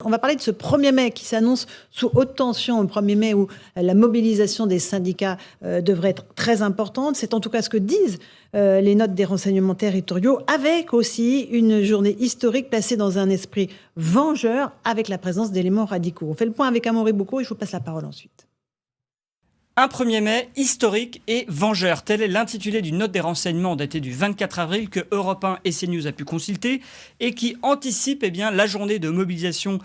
On va parler de ce 1er mai qui s'annonce sous haute tension, le 1er mai où la mobilisation des syndicats devrait être très importante. C'est en tout cas ce que disent les notes des renseignements territoriaux, avec aussi une journée historique placée dans un esprit vengeur avec la présence d'éléments radicaux. On fait le point avec Amaury Boucaud et je vous passe la parole ensuite. Un 1er mai historique et vengeur. Tel est l'intitulé d'une note des renseignements datée du 24 avril que Europe 1 et CNews a pu consulter et qui anticipe la journée de mobilisation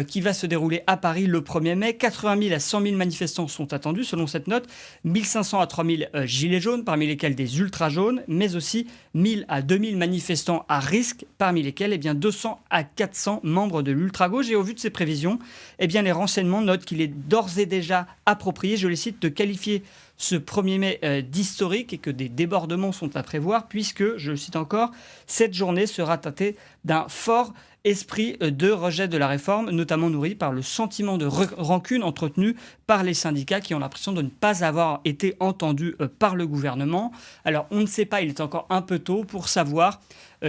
qui va se dérouler à Paris le 1er mai. 80 000 à 100 000 manifestants sont attendus selon cette note. 1 500 à 3 000 gilets jaunes, parmi lesquels des ultra jaunes, mais aussi 1 000 à 2 000 manifestants à risque, parmi lesquels 200 à 400 membres de l'ultra gauche. Et au vu de ces prévisions, les renseignements notent qu'il est d'ores et déjà approprié, je les cite, de qualifier ce 1er mai d'historique et que des débordements sont à prévoir puisque, je le cite encore, cette journée sera teintée d'un fort esprit de rejet de la réforme, notamment nourri par le sentiment de rancune entretenu par les syndicats qui ont l'impression de ne pas avoir été entendus par le gouvernement. Alors on ne sait pas, il est encore un peu tôt pour savoir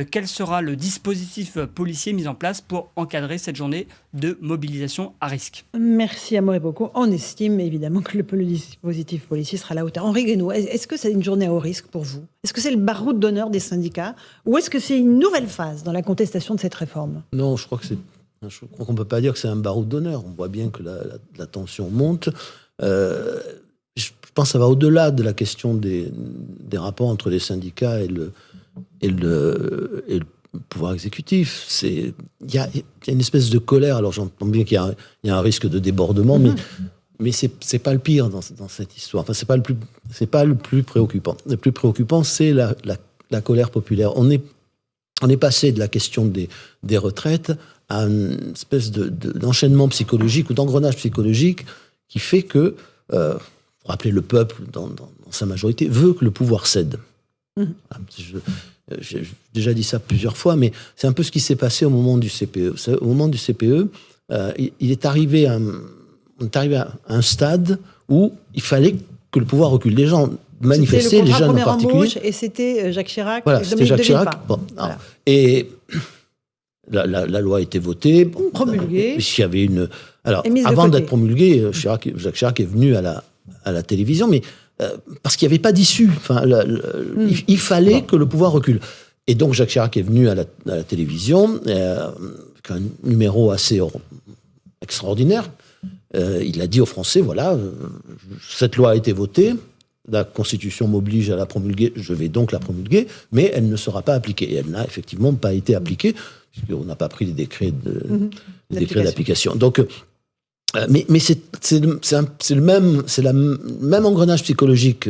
quel sera le dispositif policier mis en place pour encadrer cette journée de mobilisation à risque. Merci Amaury Boucaud. On estime évidemment que le dispositif policier sera à la hauteur. Henri Guénaud, est-ce que c'est une journée à haut risque pour vous? Est-ce que c'est le baroud d'honneur des syndicats ou est-ce que c'est une nouvelle phase dans la contestation de cette réforme? Non, je crois qu'on ne peut pas dire que c'est un baroud d'honneur. On voit bien que la tension monte. Je pense que ça va au-delà de la question des rapports entre les syndicats et le pouvoir exécutif. Il y a une espèce de colère. Alors j'entends bien qu'il y a un risque de débordement, mais c'est pas le pire dans cette histoire. Enfin, c'est pas le plus préoccupant. Le plus préoccupant, c'est la colère populaire. On est passé de la question des retraites à une espèce d'enchaînement psychologique ou d'engrenage psychologique qui fait que, pour rappeler le peuple dans sa majorité, veut que le pouvoir cède. J'ai déjà dit ça plusieurs fois, mais c'est un peu ce qui s'est passé au moment du CPE. Au moment du CPE, on est arrivé à un stade où il fallait que le pouvoir recule. Les gens manifestaient, les jeunes en particulier. Et c'était Jacques Chirac. Voilà, c'était Jacques Chirac. Bon, voilà. Et la loi a été votée. Promulguée. Il y avait alors, avant d'être promulguée, Jacques Chirac est venu à la télévision, mais parce qu'il n'y avait pas d'issue. Enfin, il fallait que le pouvoir recule. Et donc Jacques Chirac est venu à la télévision, avec un numéro assez extraordinaire. Il a dit aux Français, voilà, cette loi a été votée, la Constitution m'oblige à la promulguer, je vais donc la promulguer, mais elle ne sera pas appliquée. Et elle n'a effectivement pas été appliquée, puisqu'on n'a pas pris les décrets d'application. Donc, mais c'est le même engrenage psychologique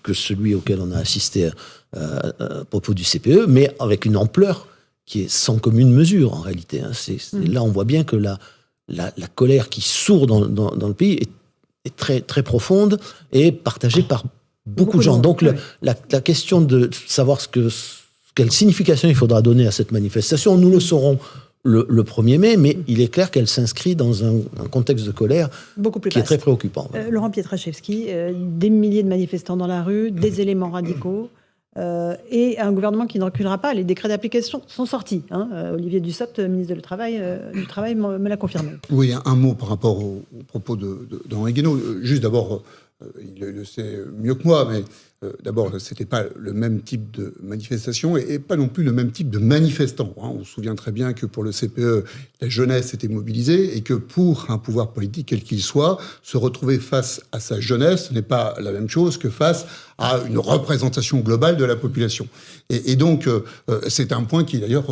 que celui auquel on a assisté à propos du CPE, mais avec une ampleur qui est sans commune mesure en réalité. Là, on voit bien que la colère qui sourd dans le pays est très, très profonde et partagée par beaucoup de gens. Donc la question de savoir quelle signification il faudra donner à cette manifestation, nous le saurons le 1er mai, mais il est clair qu'elle s'inscrit dans un contexte de colère qui est très préoccupant. Laurent Pietraszewski, des milliers de manifestants dans la rue, des éléments radicaux, et un gouvernement qui ne reculera pas. Les décrets d'application sont sortis. Olivier Dussopt, ministre du Travail me l'a confirmé. Oui, un mot par rapport aux propos d'Henri Guénaud. Juste d'abord, il le sait mieux que moi, mais d'abord, c'était pas le même type de manifestation et pas non plus le même type de manifestant. On se souvient très bien que pour le CPE, la jeunesse était mobilisée et que pour un pouvoir politique, quel qu'il soit, se retrouver face à sa jeunesse n'est pas la même chose que face à une représentation globale de la population. Et donc, c'est un point qui, d'ailleurs,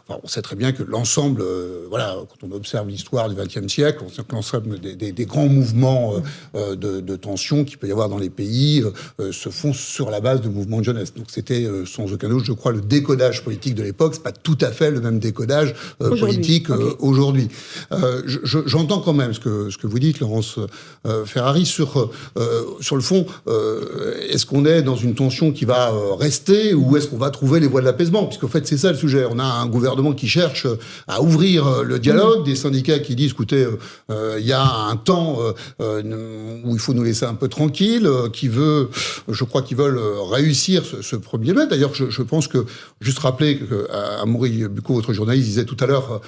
on sait très bien que l'ensemble, quand on observe l'histoire du XXe siècle, on sait que l'ensemble des grands mouvements de tension qu'il peut y avoir dans les pays se font sur la base de mouvements de jeunesse. Donc c'était sans aucun doute, je crois, le décodage politique de l'époque. C'est pas tout à fait le même décodage politique aujourd'hui. J'entends quand même ce que vous dites, Laurence Ferrari, sur le fond. Est-ce qu'on est dans une tension qui va rester ou est-ce qu'on va trouver les voies de l'apaisement? Puisqu'en fait, c'est ça le sujet. On a un gouvernement qui cherche à ouvrir le dialogue, des syndicats qui disent, écoutez, il y a un temps où il faut nous laisser un peu tranquille, je crois qu'ils veulent réussir ce 1er mai. D'ailleurs, je pense que, juste rappeler qu'Amaury Bucco, votre journaliste, disait tout à l'heure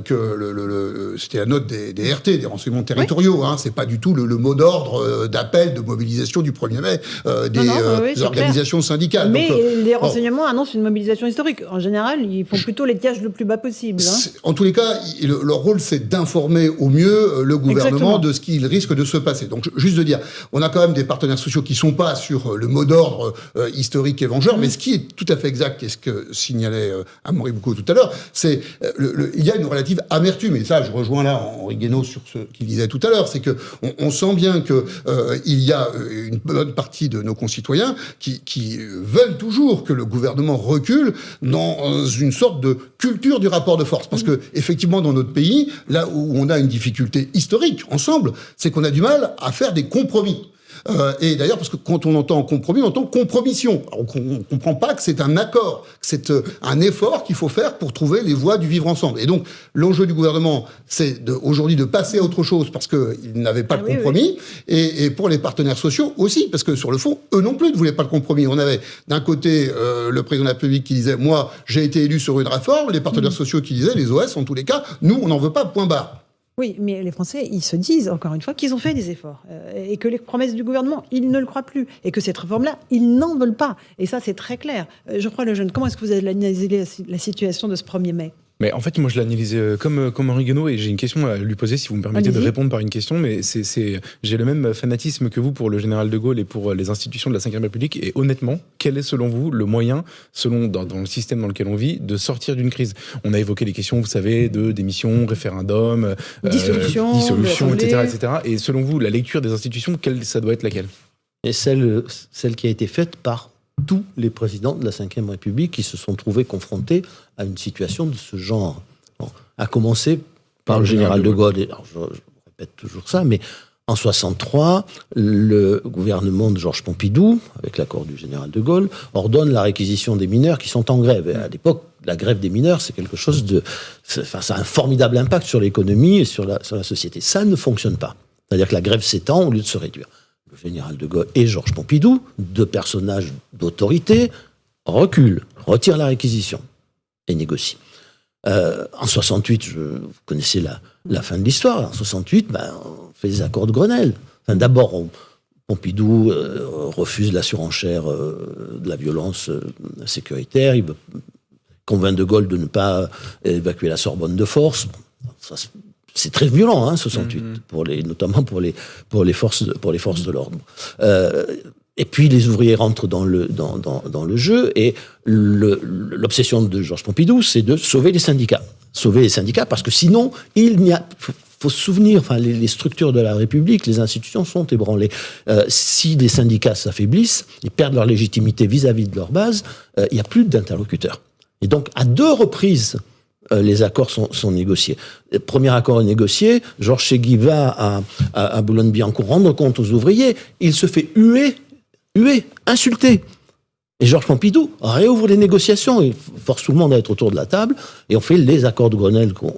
que c'était la note des RT, des renseignements territoriaux. Oui. Hein, c'est pas du tout le mot d'ordre d'appel, de mobilisation du 1er mai des organisations syndicales. Mais donc, les renseignements annoncent une mobilisation historique. En général, ils font plutôt l'étiage le plus bas possible. Hein. En tous les cas, leur rôle, c'est d'informer au mieux le gouvernement de ce qu'il risque de se passer. Donc, juste de dire, on a quand même des partenaires sociaux qui sont pas sur le mot d'ordre historique et vengeur, mais ce qui est tout à fait exact, et ce que signalait Amaury Bucco tout à l'heure, c'est il y a une relative amertume, et ça, je rejoins là Henri Guénaud sur ce qu'il disait tout à l'heure, c'est que on sent bien que il y a une bonne partie de nos concitoyens qui veulent toujours que le gouvernement recule dans une sorte de culture du rapport de force. Parce que, effectivement, dans notre pays, là où on a une difficulté historique, ensemble, c'est qu'on a du mal à faire des compromis. Et d'ailleurs, parce que quand on entend compromis, on entend compromission. Alors, on ne comprend pas que c'est un accord, que c'est un effort qu'il faut faire pour trouver les voies du vivre ensemble. Et donc, l'enjeu du gouvernement, c'est aujourd'hui de passer à autre chose parce qu'ils n'avaient pas de compromis. Oui. Et pour les partenaires sociaux aussi, parce que sur le fond, eux non plus ne voulaient pas de compromis. On avait d'un côté le président de la République qui disait « Moi, j'ai été élu sur une réforme », les partenaires sociaux qui disaient « Les OS, en tous les cas, nous, on n'en veut pas, point barre ». Oui, mais les Français, ils se disent, encore une fois, qu'ils ont fait des efforts. Et que les promesses du gouvernement, ils ne le croient plus. Et que cette réforme-là, ils n'en veulent pas. Et ça, c'est très clair. Geoffroy Lejeune, comment est-ce que vous avez analysé la situation de ce 1er mai ? Mais en fait, moi, je l'analyse comme Henri Guénaud, et j'ai une question à lui poser, si vous me permettez de répondre par une question. Mais j'ai le même fanatisme que vous pour le général de Gaulle et pour les institutions de la Ve République. Et honnêtement, quel est selon vous le moyen, dans le système dans lequel on vit, de sortir d'une crise ? On a évoqué les questions, vous savez, de démission, référendum, dissolution, etc. Et selon vous, la lecture des institutions, ça doit être laquelle ? Et celle qui a été faite par tous les présidents de la Ve République qui se sont trouvés confrontés à une situation de ce genre. Bon, à commencer par le général de Gaulle. Alors, je répète toujours ça, mais en 1963, le gouvernement de Georges Pompidou, avec l'accord du général de Gaulle, ordonne la réquisition des mineurs qui sont en grève. Et à l'époque, la grève des mineurs, c'est quelque chose ça a un formidable impact sur l'économie et sur la société. Ça ne fonctionne pas. C'est-à-dire que la grève s'étend au lieu de se réduire. Le général de Gaulle et Georges Pompidou, deux personnages d'autorité, reculent, retirent la réquisition et négocient. En 68, vous connaissez la fin de l'histoire. En 68, on fait les accords de Grenelle. Enfin, d'abord, Pompidou refuse la surenchère de la violence sécuritaire. Il convainc de Gaulle de ne pas évacuer la Sorbonne de force. C'est très violent, 68, notamment pour les forces de l'ordre. Et puis les ouvriers rentrent dans le jeu, et l'obsession de Georges Pompidou, c'est de sauver les syndicats. Sauver les syndicats, parce que sinon, faut se souvenir, les structures de la République, les institutions sont ébranlées. Si les syndicats s'affaiblissent, ils perdent leur légitimité vis-à-vis de leur base, il n'y a plus d'interlocuteurs. Et donc, à 2 reprises, les accords sont négociés. Le premier accord est négocié, Georges Chégui va à Boulogne-Billancourt rendre compte aux ouvriers, il se fait huer, insulter. Et Georges Pompidou réouvre les négociations, il force tout le monde à être autour de la table, et on fait les accords de Grenelle qu'on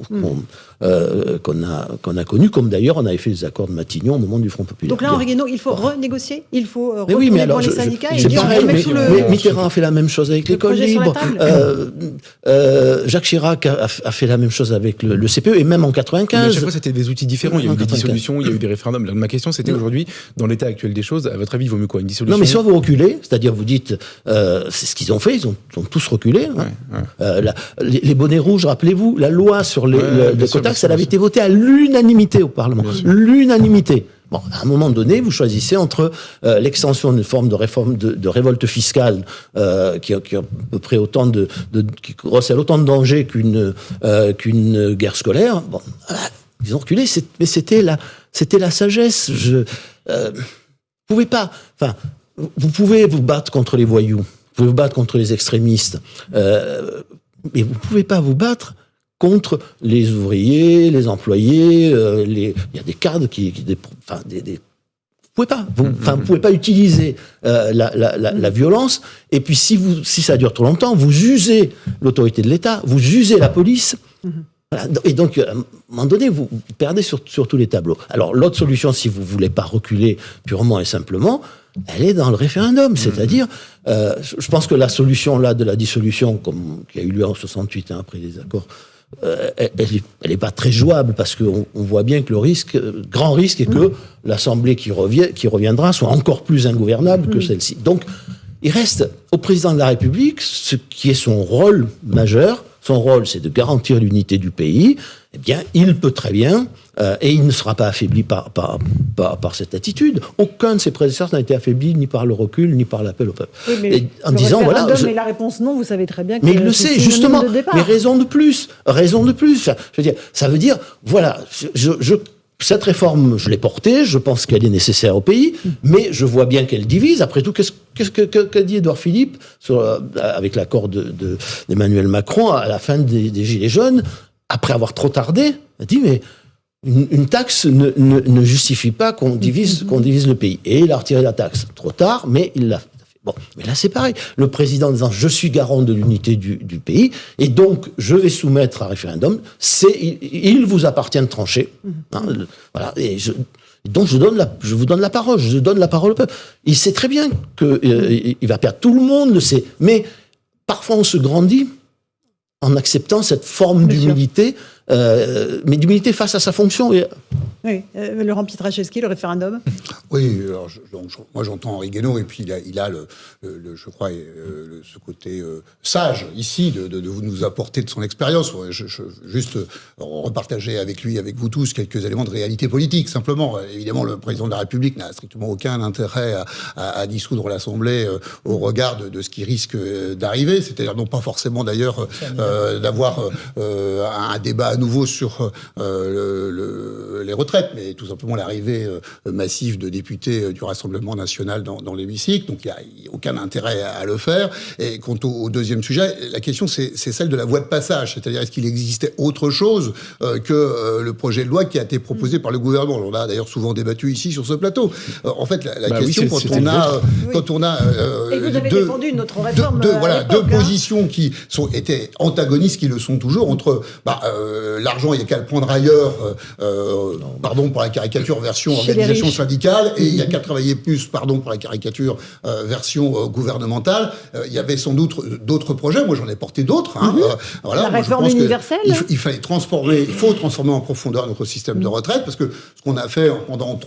a connus, comme d'ailleurs on avait fait les accords de Matignon au moment du Front populaire. Donc là, Henri Guénaud, il faut renégocier, il faut retourner devant les syndicats et dire Mitterrand a fait la même chose avec l'école libre, Jacques Chirac a fait la même chose avec le CPE, et même en 95. Mais à chaque fois, c'était des outils différents, il y a eu des dissolutions, il y a eu des référendums. Ma question, c'était aujourd'hui, dans l'état actuel des choses, à votre avis, il vaut mieux quoi, une dissolution ? Non, mais soit vous reculez, c'est-à-dire vous dites, c'est ce qu'ils ont fait, ils ont tous reculé. Les bonnets rouges, rappelez-vous, la loi sur les quotas, elle avait été votée à l'unanimité au Parlement. L'unanimité. Bon, à un moment donné, vous choisissez entre l'extension d'une forme de réforme de révolte fiscale qui a à peu près qui recèle autant de dangers qu'une guerre scolaire. Bon, voilà, ils ont reculé, mais c'était la sagesse. Vous pouvez pas. Enfin, vous pouvez vous battre contre les voyous, vous pouvez vous battre contre les extrémistes, mais vous pouvez pas vous battre contre les ouvriers, les employés, il y a des cadres des pouvez pas. Vous pouvez pas utiliser la violence. Et puis, si ça dure trop longtemps, vous usez l'autorité de l'État, vous usez la police. Voilà. Et donc, à un moment donné, vous perdez sur tous les tableaux. Alors, l'autre solution, si vous voulez pas reculer purement et simplement, elle est dans le référendum. C'est-à-dire, je pense que la solution là de la dissolution, qui a eu lieu en 68 après les accords, elle est pas très jouable parce qu'on voit bien que grand risque est que l'Assemblée qui reviendra soit encore plus ingouvernable que celle-ci. Donc, il reste au président de la République ce qui est son rôle majeur. Son rôle, c'est de garantir l'unité du pays. Eh bien, il peut très bien, et il ne sera pas affaibli par cette attitude. Aucun de ses prédécesseurs n'a été affaibli ni par le recul, ni par l'appel au peuple. Oui, mais et en disant, voilà. Mais la réponse non, vous savez très bien que. Mais il le sait, justement. Mais raison de plus. Enfin, je veux dire, ça veut dire, voilà, cette réforme, je l'ai portée, je pense qu'elle est nécessaire au pays, mais je vois bien qu'elle divise. Après tout, qu'est-ce que dit Édouard Philippe avec l'accord d'Emmanuel Macron à la fin des Gilets jaunes, après avoir trop tardé, il dit mais une taxe ne justifie pas qu'on divise le pays. Et il a retiré la taxe trop tard, mais il l'a fait. Bon, mais là c'est pareil. Le président disant je suis garant de l'unité du pays et donc je vais soumettre à référendum. Il vous appartient de trancher. Voilà. Et donc je vous donne la parole. Je donne la parole au peuple. Il sait très bien que il va perdre. Tout le monde le sait. Mais parfois on se grandit en acceptant cette forme d'humilité, mais d'humilité face à sa fonction. Oui, Laurent Pietraszewski, le référendum. Oui, alors moi j'entends Henri Guénaud, et puis il a je crois, ce côté sage ici de nous apporter de son expérience. Juste repartager avec lui, avec vous tous, quelques éléments de réalité politique, simplement. Évidemment, le président de la République n'a strictement aucun intérêt à dissoudre l'Assemblée au regard de ce qui risque d'arriver, c'est-à-dire non pas forcément d'ailleurs d'avoir un débat à nouveau sur les retraites, mais tout simplement l'arrivée massive de députés du Rassemblement national dans l'hémicycle. Donc il n'y a aucun intérêt à le faire. Et quant au deuxième sujet, la question c'est celle de la voie de passage. C'est-à-dire, est-ce qu'il existait autre chose que le projet de loi qui a été proposé par le gouvernement? On a d'ailleurs souvent débattu ici sur ce plateau. En fait, la question, quand on a et vous avez défendu notre réforme deux positions qui étaient antagonistes, qui le sont toujours, entre l'argent, il n'y a qu'à le prendre ailleurs, pardon pour la caricature, version organisation syndicale, et il n'y a qu'à travailler plus, pardon pour la caricature, version gouvernementale. Il y avait sans doute d'autres projets. Moi, j'en ai porté d'autres. Voilà. La réforme universelle. Il faut transformer en profondeur notre système de retraite, parce que ce qu'on a fait pendant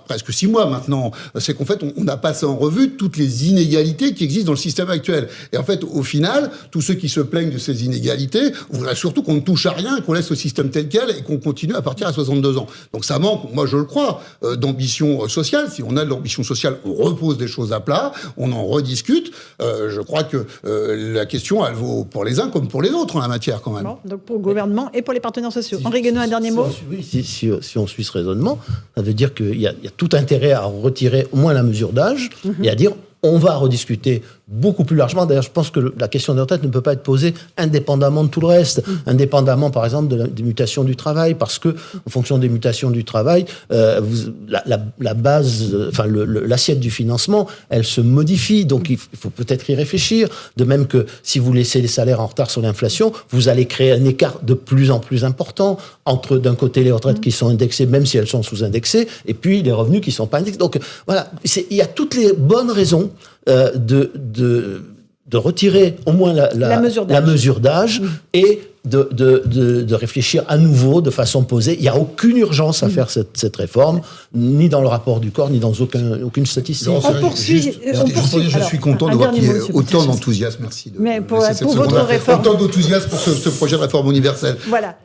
presque 6 mois maintenant, c'est qu'en fait, on a passé en revue toutes les inégalités qui existent dans le système actuel. Et en fait, au final, tous ceux qui se plaignent de ces inégalités voudraient surtout qu'on ne touche à rien, qu'on laisse le système tel quel et qu'on continue à partir à 62 ans. Donc ça manque, moi je le crois, d'ambition sociale. Si on a de l'ambition sociale, on repose des choses à plat, on en rediscute. Je crois que la question, elle vaut pour les uns comme pour les autres en la matière quand même. Bon, donc pour le gouvernement et pour les partenaires sociaux. Henri Guénaud, un dernier mot. Si on suit ce raisonnement, ça veut dire qu'il y a tout intérêt à retirer au moins la mesure d'âge et à dire on va rediscuter beaucoup plus largement. D'ailleurs, je pense que la question des retraites ne peut pas être posée indépendamment de tout le reste, indépendamment, par exemple, des mutations du travail, parce que, en fonction des mutations du travail, la base, enfin, l'assiette du financement, elle se modifie. Donc, il faut peut-être y réfléchir. De même que si vous laissez les salaires en retard sur l'inflation, vous allez créer un écart de plus en plus important entre, d'un côté, les retraites qui sont indexées, même si elles sont sous-indexées, et puis les revenus qui ne sont pas indexés. Donc, voilà, il y a toutes les bonnes raisons de retirer au moins la mesure d'âge et de réfléchir à nouveau de façon posée. Il n'y a aucune urgence à faire cette réforme, ni dans le rapport du corps, ni dans aucune statistique. On poursuit. Je suis content de voir qu'il y ait autant d'enthousiasme. Merci. Mais pour votre réforme. Autant d'enthousiasme pour ce projet de réforme universelle. Voilà.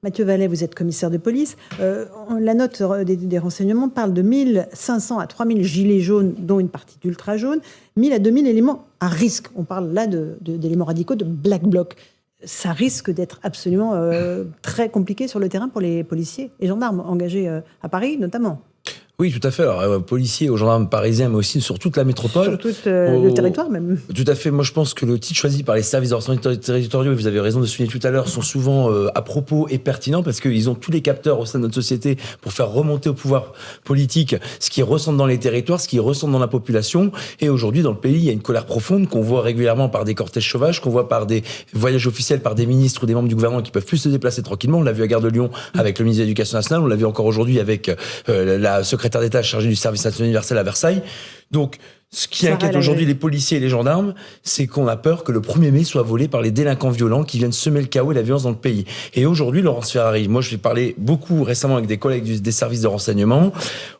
Mathieu Vallet, vous êtes commissaire de police. La note des renseignements parle de 1500 à 3000 gilets jaunes, dont une partie d'ultra jaunes, 1000 à 2000 éléments à risque. On parle là d'éléments radicaux, de black bloc. Ça risque d'être absolument très compliqué sur le terrain pour les policiers et gendarmes engagés à Paris, notamment. Oui, tout à fait. Alors, policiers, aux gendarmes parisiens, mais aussi sur toute la métropole. Sur tout le territoire même. Tout à fait. Moi, je pense que le titre choisi par les services de renseignement territoriaux, et vous avez raison de souligner tout à l'heure, sont souvent à propos et pertinents parce qu'ils ont tous les capteurs au sein de notre société pour faire remonter au pouvoir politique ce qui ressent dans les territoires, ce qui ressent dans la population. Et aujourd'hui, dans le pays, il y a une colère profonde qu'on voit régulièrement par des cortèges sauvages, qu'on voit par des voyages officiels, par des ministres ou des membres du gouvernement qui peuvent plus se déplacer tranquillement. On l'a vu à Gare de Lyon avec le ministre de l'Éducation nationale, on l'a vu encore aujourd'hui avec la secrétaire d'État chargée du service national universel à Versailles. Donc, ce qui inquiète aujourd'hui les policiers et les gendarmes, c'est qu'on a peur que le 1er mai soit volé par les délinquants violents qui viennent semer le chaos et la violence dans le pays. Et aujourd'hui, Laurence Ferrari, moi j'ai parlé beaucoup récemment avec des collègues des services de renseignement,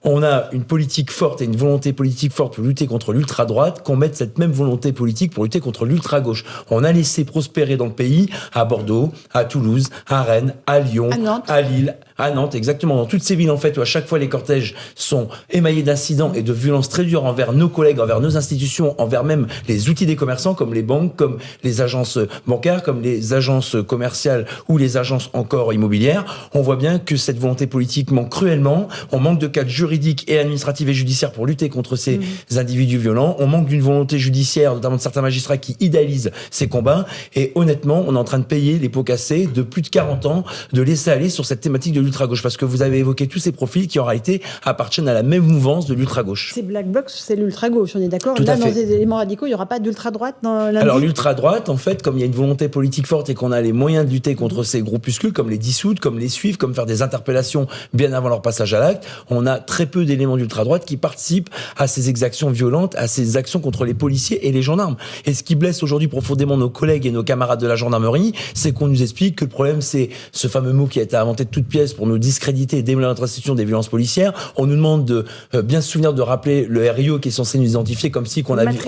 on a une politique forte et une volonté politique forte pour lutter contre l'ultra-droite, qu'on mette cette même volonté politique pour lutter contre l'ultra-gauche. On a laissé prospérer dans le pays, à Bordeaux, à Toulouse, à Rennes, à Lyon, à Lille, à Nantes, exactement, dans toutes ces villes en fait où à chaque fois les cortèges sont émaillés d'incidents et de violences très dures envers nos collègues, envers nos institutions, envers même les outils des commerçants comme les banques, comme les agences bancaires, comme les agences commerciales ou les agences encore immobilières. On voit bien que cette volonté politique manque cruellement. On manque de cadres juridiques et administratifs et judiciaires pour lutter contre ces individus violents. On manque d'une volonté judiciaire, notamment de certains magistrats qui idéalisent ces combats. Et honnêtement, on est en train de payer les pots cassés de plus de 40 ans de laisser aller sur cette thématique de l'ultra-gauche, parce que vous avez évoqué tous ces profils qui en réalité appartiennent à la même mouvance de l'ultra-gauche. C'est Black Bloc, c'est l'ultra-gauche, on est d'accord. Là, dans les éléments radicaux, il n'y aura pas d'ultra-droite dans lundi. Alors l'ultra-droite, en fait, comme il y a une volonté politique forte et qu'on a les moyens de lutter contre ces groupuscules, comme les dissoudre, comme les suivre, comme faire des interpellations bien avant leur passage à l'acte, on a très peu d'éléments d'ultra-droite qui participent à ces exactions violentes, à ces actions contre les policiers et les gendarmes. Et ce qui blesse aujourd'hui profondément nos collègues et nos camarades de la gendarmerie, c'est qu'on nous explique que le problème, c'est ce fameux mot qui a été inventé de toutes pièces pour nous discréditer et démolir notre institution des violences policières. On nous demande de bien se souvenir de rappeler le RIO qui est censé nous identifier comme si qu'on a vu.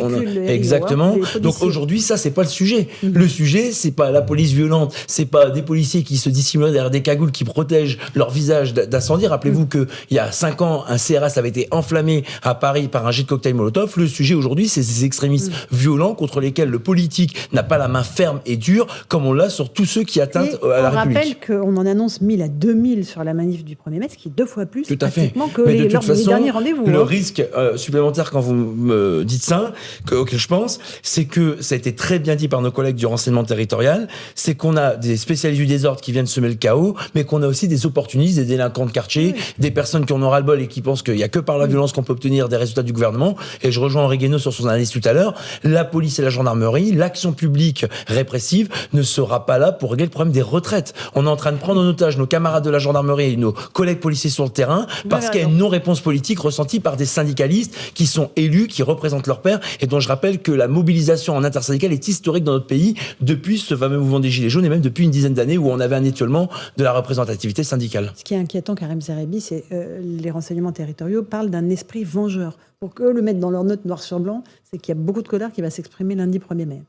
Exactement. Donc aujourd'hui, ça, c'est pas le sujet. Le sujet, c'est pas la police violente, c'est pas des policiers qui se dissimulent derrière des cagoules qui protègent leur visage d'incendie. Rappelez-vous que il y a 5 ans, un CRS avait été enflammé à Paris par un jet de cocktail Molotov. Le sujet aujourd'hui, c'est ces extrémistes violents contre lesquels le politique n'a pas la main ferme et dure, comme on l'a sur tous ceux qui atteignent à la République. On rappelle qu'on en annonce 1000 à 2000 sur la manif du 1er mai, ce qui est 2 fois plus tout à fait. Que les derniers rendez-vous. Le risque supplémentaire quand vous me dites ça, auquel je pense, c'est que ça a été très bien dit par nos collègues du renseignement territorial, c'est qu'on a des spécialistes du désordre qui viennent semer le chaos, mais qu'on a aussi des opportunistes, des délinquants de quartier, des personnes qui en ont ras-le-bol et qui pensent qu'il n'y a que par la violence qu'on peut obtenir des résultats du gouvernement. Et je rejoins Henri Guénaud sur son analyse tout à l'heure, la police et la gendarmerie, l'action publique répressive ne sera pas là pour régler le problème des retraites. On est en train de prendre en otage nos camarades de la gendarmerie et nos collègues policiers sur le terrain parce qu'il y a une non-réponse politique ressentie par des syndicalistes qui sont élus, qui représentent leur père et dont je rappelle que la mobilisation en intersyndicale est historique dans notre pays depuis ce fameux mouvement des Gilets jaunes et même depuis une dizaine d'années où on avait un étiolement de la représentativité syndicale. Ce qui est inquiétant, Karim Zerebi, c'est les renseignements territoriaux parlent d'un esprit vengeur. Pour qu'eux le mettent dans leur note noir sur blanc, c'est qu'il y a beaucoup de colère qui va s'exprimer lundi 1er mai.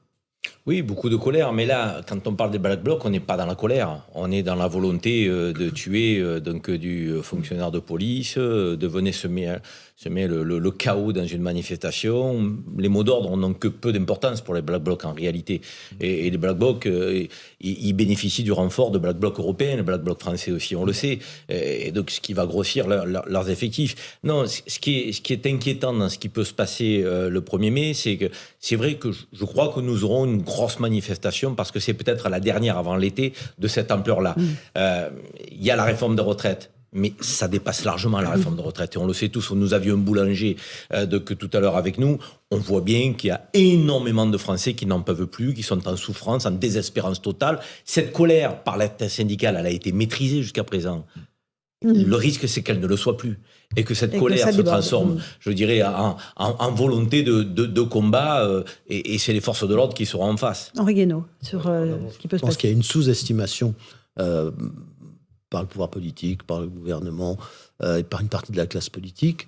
Oui, beaucoup de colère, mais là, quand on parle des Black Blocs, on n'est pas dans la colère. On est dans la volonté de tuer du fonctionnaire de police, de venir semer le chaos dans une manifestation. Les mots d'ordre n'ont que peu d'importance pour les Black Blocs en réalité. Et les Black Blocs, ils bénéficient du renfort de Black Blocs européens, les Black Blocs français aussi, on le sait. Et donc, ce qui va grossir leurs effectifs. Non, ce qui est inquiétant dans ce qui peut se passer le 1er mai, c'est que c'est vrai que je crois que nous aurons une grosse manifestation parce que c'est peut-être la dernière avant l'été de cette ampleur-là. Il y a la réforme des retraites. Mais ça dépasse largement la réforme de retraite. Et on le sait tous, nous avions un boulanger que tout à l'heure avec nous. On voit bien qu'il y a énormément de Français qui n'en peuvent plus, qui sont en souffrance, en désespérance totale. Cette colère par l'intersyndicale, elle a été maîtrisée jusqu'à présent. Le risque, c'est qu'elle ne le soit plus. Et que cette colère se transforme, je dirais, en volonté de combat. Et c'est les forces de l'ordre qui seront en face. Henri Guénaud, sur ce qui peut se passer. Je pense qu'il y a une sous-estimation par le pouvoir politique, par le gouvernement et par une partie de la classe politique,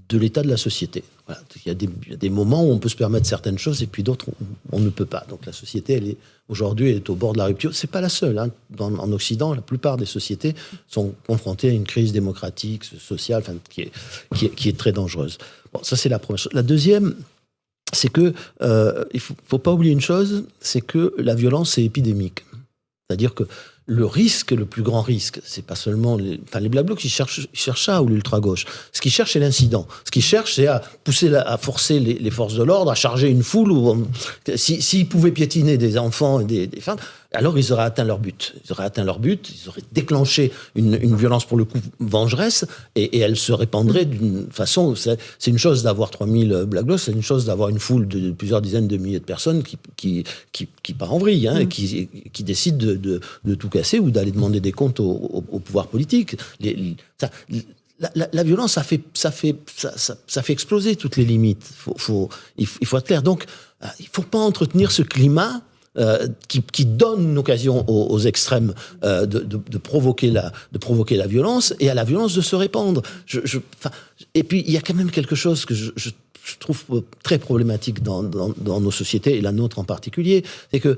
de l'état de la société. Voilà. Il y a des moments où on peut se permettre certaines choses et puis d'autres, on ne peut pas. Donc la société, aujourd'hui, elle est au bord de la rupture. C'est pas la seule. Hein. En Occident, la plupart des sociétés sont confrontées à une crise démocratique, sociale, qui est très dangereuse. Bon, ça, c'est la première chose. La deuxième, c'est que il faut pas oublier une chose, c'est que la violence est épidémique. C'est-à-dire que le risque, le plus grand risque, c'est pas seulement les Black Blocs qui cherchent ça, ou l'ultra-gauche. Ce qu'ils cherchent, c'est l'incident. Ce qu'ils cherchent, c'est à forcer les forces de l'ordre, à charger une foule. S'ils pouvaient piétiner des enfants et des femmes, alors ils auraient atteint leur but. Ils auraient déclenché une violence, pour le coup, vengeresse, et elle se répandrait d'une façon... C'est une chose d'avoir 3000 Black Blocs, c'est une chose d'avoir une foule de plusieurs dizaines de milliers de personnes qui part en vrille, et qui décident de tout casser ou d'aller demander des comptes au pouvoir politique. La violence, ça fait exploser toutes les limites. Il faut être clair. Donc, il ne faut pas entretenir ce climat qui donne une occasion aux extrêmes de provoquer la violence, et à la violence de se répandre. Et puis, il y a quand même quelque chose que je trouve très problématique dans nos sociétés, et la nôtre en particulier, c'est que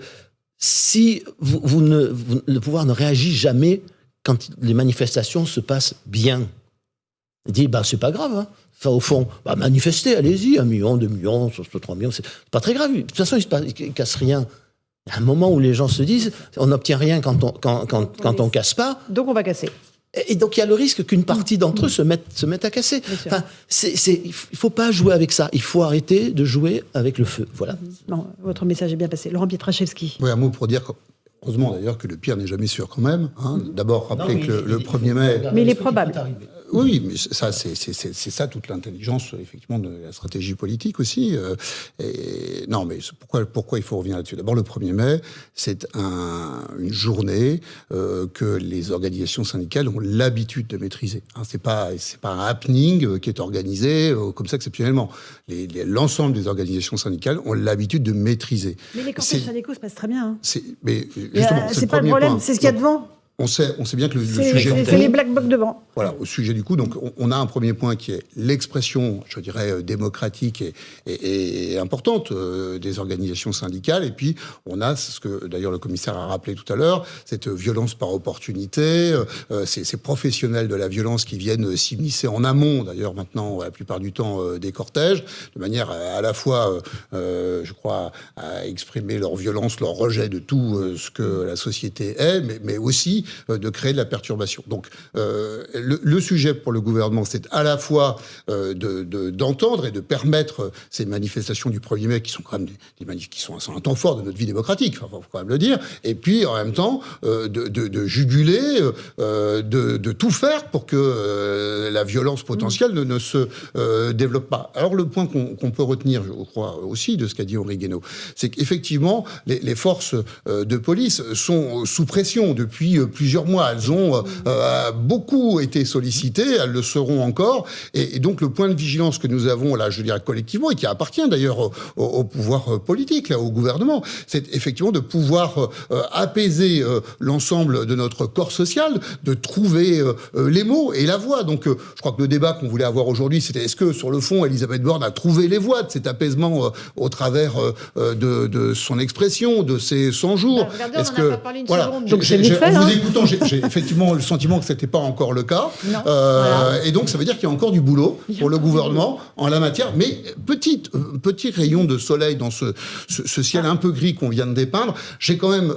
si le pouvoir ne réagit jamais quand les manifestations se passent bien, il dit c'est pas grave, hein. Enfin, au fond, manifestez, allez-y, 1 million, 2 millions, 3 millions, c'est pas très grave. De toute façon, il ne casse rien. Il y a un moment où les gens se disent on n'obtient rien quand on casse pas. Donc on va casser. Et donc il y a le risque qu'une partie d'entre eux se mettent à casser. Enfin, il faut pas jouer avec ça. Il faut arrêter de jouer avec le feu. Voilà. Non, votre message est bien passé. Laurent Pietraszewski. Oui, un mot pour dire heureusement d'ailleurs que le pire n'est jamais sûr quand même. Hein. D'abord, rappelez que le 1er mai... Mais il est probable. Oui, mais ça, c'est ça toute l'intelligence, effectivement, de la stratégie politique aussi. Non, mais pourquoi il faut revenir là-dessus ? D'abord, le 1er mai, c'est une journée que les organisations syndicales ont l'habitude de maîtriser. Hein, c'est pas un happening qui est organisé comme ça exceptionnellement. L'ensemble des organisations syndicales ont l'habitude de maîtriser. Mais les cortèges syndicaux se passent très bien. Hein. Mais justement, c'est pas le problème, c'est ce qu'il y a devant. On sait bien que le sujet... C'est les Black Blocs devant. Voilà, au sujet du coup, donc on a un premier point qui est l'expression, je dirais, démocratique et importante des organisations syndicales. Et puis, on a ce que, d'ailleurs, le commissaire a rappelé tout à l'heure, cette violence par opportunité, ces professionnels de la violence qui viennent s'immiscer en amont, d'ailleurs, maintenant, la plupart du temps, des cortèges, de manière à la fois, je crois, à exprimer leur violence, leur rejet de tout ce que la société est, mais aussi de créer de la perturbation. Donc, le sujet pour le gouvernement, c'est à la fois d'entendre et de permettre ces manifestations du 1er mai, qui sont quand même des manifs qui sont un temps fort de notre vie démocratique, faut quand même le dire, et puis en même temps de juguler, de tout faire pour que la violence potentielle ne se développe pas. Alors le point qu'on peut retenir, je crois aussi, de ce qu'a dit Henri Guénaud, c'est qu'effectivement, les forces de police sont sous pression depuis plusieurs mois. Elles ont beaucoup été sollicitées, elles le seront encore. Et donc, le point de vigilance que nous avons, là, je dirais collectivement, et qui appartient d'ailleurs au pouvoir politique, là, au gouvernement, c'est effectivement de pouvoir apaiser l'ensemble de notre corps social, de trouver les mots et la voie. Donc, je crois que le débat qu'on voulait avoir aujourd'hui, c'était est-ce que, sur le fond, Elisabeth Borne a trouvé les voies de cet apaisement au travers de son expression, de ses 100 jours. Regardez, on n'en a pas parlé une seconde, donc c'est vite fait. En vous écoutant, j'ai effectivement le sentiment que c'était pas encore le cas. Voilà. Et donc, ça veut dire qu'il y a encore du boulot pour le gouvernement en la matière. Mais petit rayon de soleil dans ce ciel un peu gris qu'on vient de dépeindre. J'ai quand même,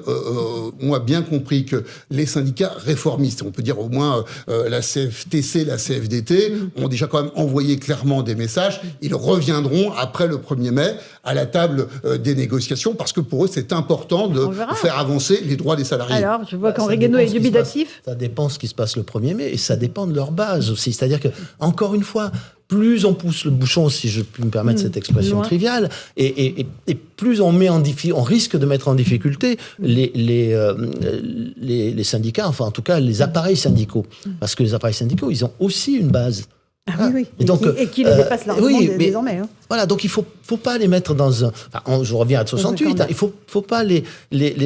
moi, bien compris que les syndicats réformistes, on peut dire au moins la CFTC, la CFDT, ont déjà quand même envoyé clairement des messages. Ils reviendront après le 1er mai à la table des négociations parce que pour eux, c'est important de faire avancer les droits des salariés. Alors, je vois qu'Henri Guénaud est dubitatif. Ça dépend ce qui se passe le 1er mai et ça dépend de leur base aussi. C'est-à-dire que, encore une fois, plus on pousse le bouchon, si je puis me permettre cette expression triviale, et plus on risque de mettre en difficulté les syndicats, enfin en tout cas les appareils syndicaux. Parce que les appareils syndicaux, ils ont aussi une base. Ah oui. Et qui les dépasse largement désormais. Hein. Voilà, donc il faut pas les mettre dans un... Enfin, je reviens à 68, il faut pas les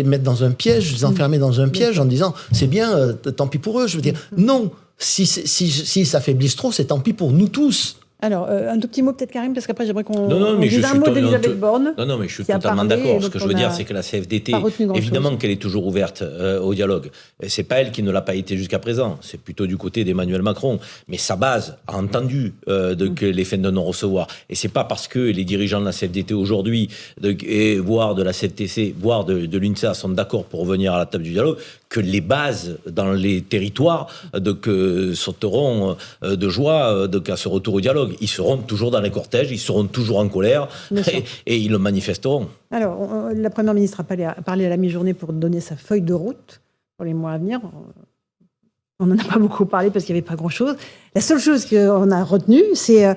mettre dans un piège, les enfermer dans un piège en disant c'est bien, tant pis pour eux. Je veux dire, non, s'ils s'affaiblissent trop, c'est tant pis pour nous tous. Alors, un tout petit mot peut-être, Karim, parce qu'après j'aimerais qu'on dise un mot d'Elisabeth Borne. Non, mais je suis totalement d'accord. Ce que je veux dire, c'est que la CFDT, évidemment qu'elle est toujours ouverte au dialogue. C'est pas elle qui ne l'a pas été jusqu'à présent. C'est plutôt du côté d'Emmanuel Macron. Mais sa base a entendu les fins de non-recevoir. Et c'est pas parce que les dirigeants de la CFDT aujourd'hui, voire de la CFTC, voire de l'UNSA sont d'accord pour revenir à la table du dialogue, que les bases dans les territoires sauteront de joie à ce retour au dialogue. Ils seront toujours dans les cortèges, ils seront toujours en colère et ils le manifesteront. Alors, la Première ministre a parlé à la mi-journée pour donner sa feuille de route pour les mois à venir. On n'en a pas beaucoup parlé parce qu'il n'y avait pas grand-chose. La seule chose qu'on a retenue, c'est